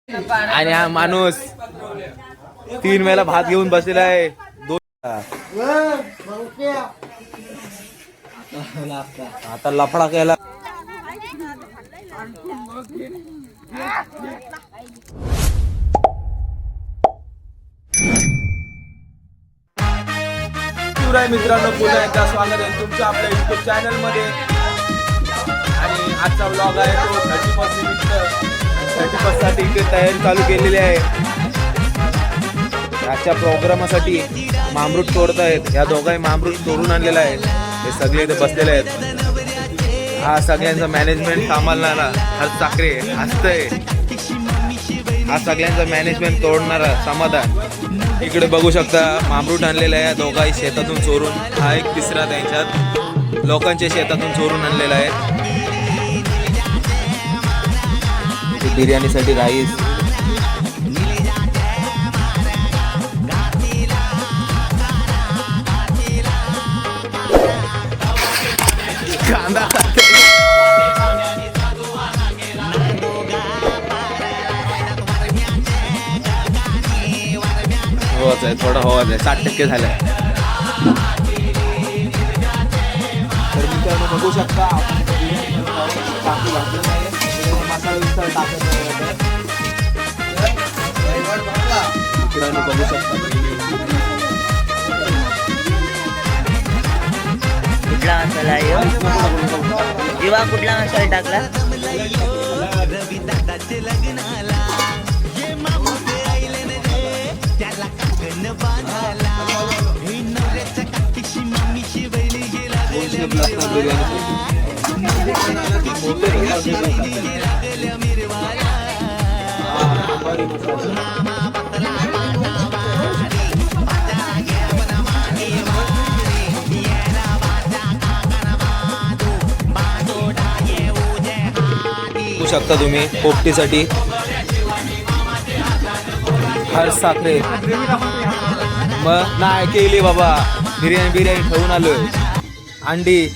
आणि हा माणूस 3 वेळा भात घेऊन बसलेला आहे. आता लफडा केला. मित्रांनो, पुन्हा एकदा स्वागत आहे तुमचं आपल्या युट्यूब चॅनल मध्ये. आणि आजचा व्लॉग आहे तो 31 साठी इथे तयारी चालू केलेली आहे. आजच्या प्रोग्रामासाठी मामरूट तोडत आहेत. या दोघांनी मामरूट तोडून आणलेला आहे. हे सगळे इथे बसलेले आहेत. हा सगळ्यांचा मॅनेजमेंट सांभाळणारा हर्ष साखरे हसतंय. हा सगळ्यांचा मॅनेजमेंट तोडणारा समाधान. इकडे बघू शकता मामरूट आणलेला आहे या दोघांनी शेतातून चोरून. हा एक तिसरा त्यांच्यात लोकांच्या शेतातून चोरून आणलेला आहे. बिर्याणीसाठी राईस, कांदा, होच आहे थोडा होच आहे 60% झालंय. तर मित्रांनो बघू शकता मित्रांनो बघू शकता कुठला मसाला आहे जीवा, कुठला मसाला टाकला? बघू शकता तुम्ही पोपटीसाठी हर्ष साखरे. मग नाही केली बाबा, बिर्याणी ठेवून आलोय. अंडी,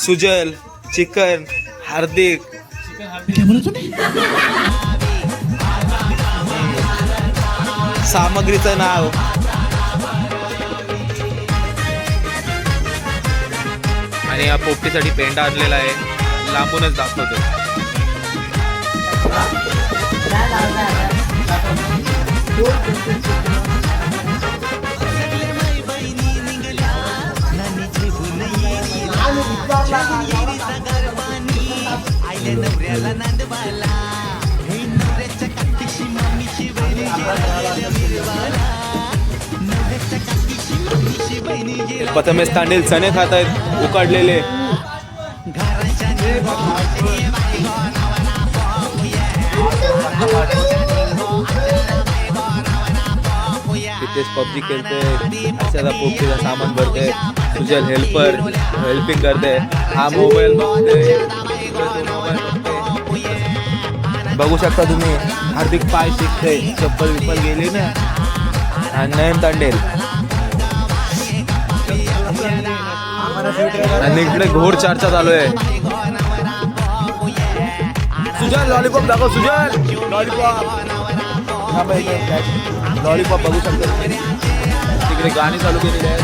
सुजल, चिकन, हार्दिक, सामग्रीचं नाव आणि या पोपटीसाठी पेंडा आणलेला आहे. लांबूनच दाखवतो. प्रथमेश तांडेल चणे खात आहेत उकडलेले. तिथेच पबजी खेळते. अशाचा पोपटीचा सामान भरते. सुजल हेल्पिंग करते. हा मोबाईल बघू शकता तुम्ही. हार्दिक पाय शिकते, चप्पल विप्पल गेली ना. आणि नयन तांडेल आणि इकडे घोर चर्चा चालू आहे. सुजल लॉलीपॉप दाखव. सुजल लॉलीपॉप बघू शकतो. तिकडे गाणी चालू केलेली आहेत.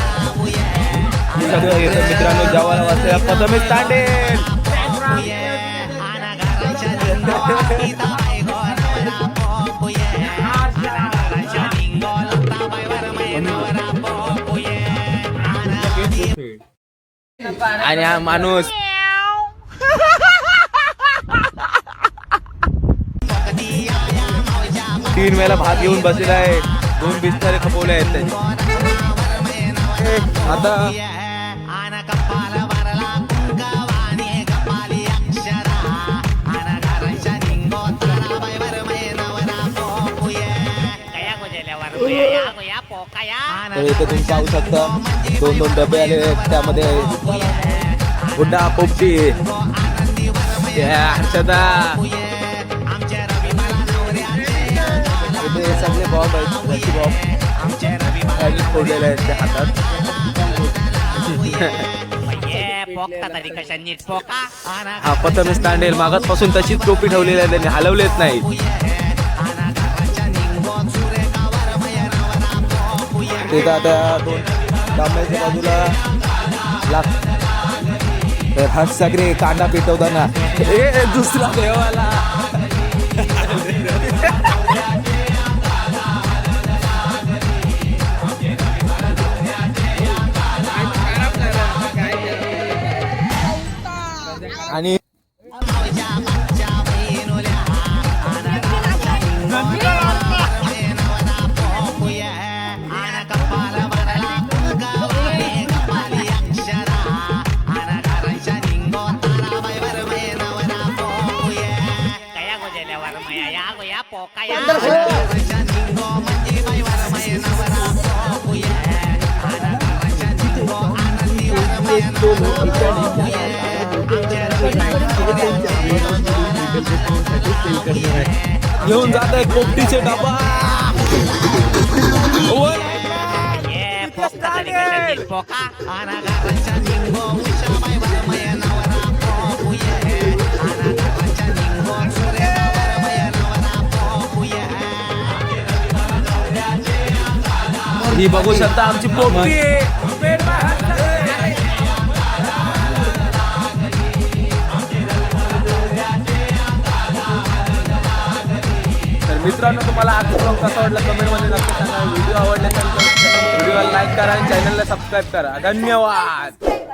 मित्रांनो जेवायला वाजता प्रथमेश तांडेल. आणि हा माणूस 3 वेळा भात घेऊन बसलेला आहे. 2 बिस्तारे खपवले आहेत त्याने. आता तर इथे तुम्ही पाहू शकता 2 डबे आले. त्यामध्ये गुड्डा, पोपटी, हर्षदा, इथे सगळे बॉम्ब आहेत. रशी बॉम्ब फोडलेले आहेत त्या हातात. हा प्रथमेश तांडेल मागासपासून तशीच टोपी ठेवलेली आहे. त्यांनी हलवलेच नाही. तिथं आता 2 तांब्याच्या बाजूला लाग तर हर्ष सागरे कांदा पिटवताना दुसरा देवाला आणि घेऊन जात आहे पोपटीचे डबा ही बघू शकता आमची पोपटी तर मित्रांनो तुम्हाला आजचा ब्लॉग कसा वाटला कमेंटमध्ये नक्की सांगा. व्हिडिओ आवडला तर व्हिडिओला लाईक करा आणि चॅनलला सबस्क्राईब करा. धन्यवाद.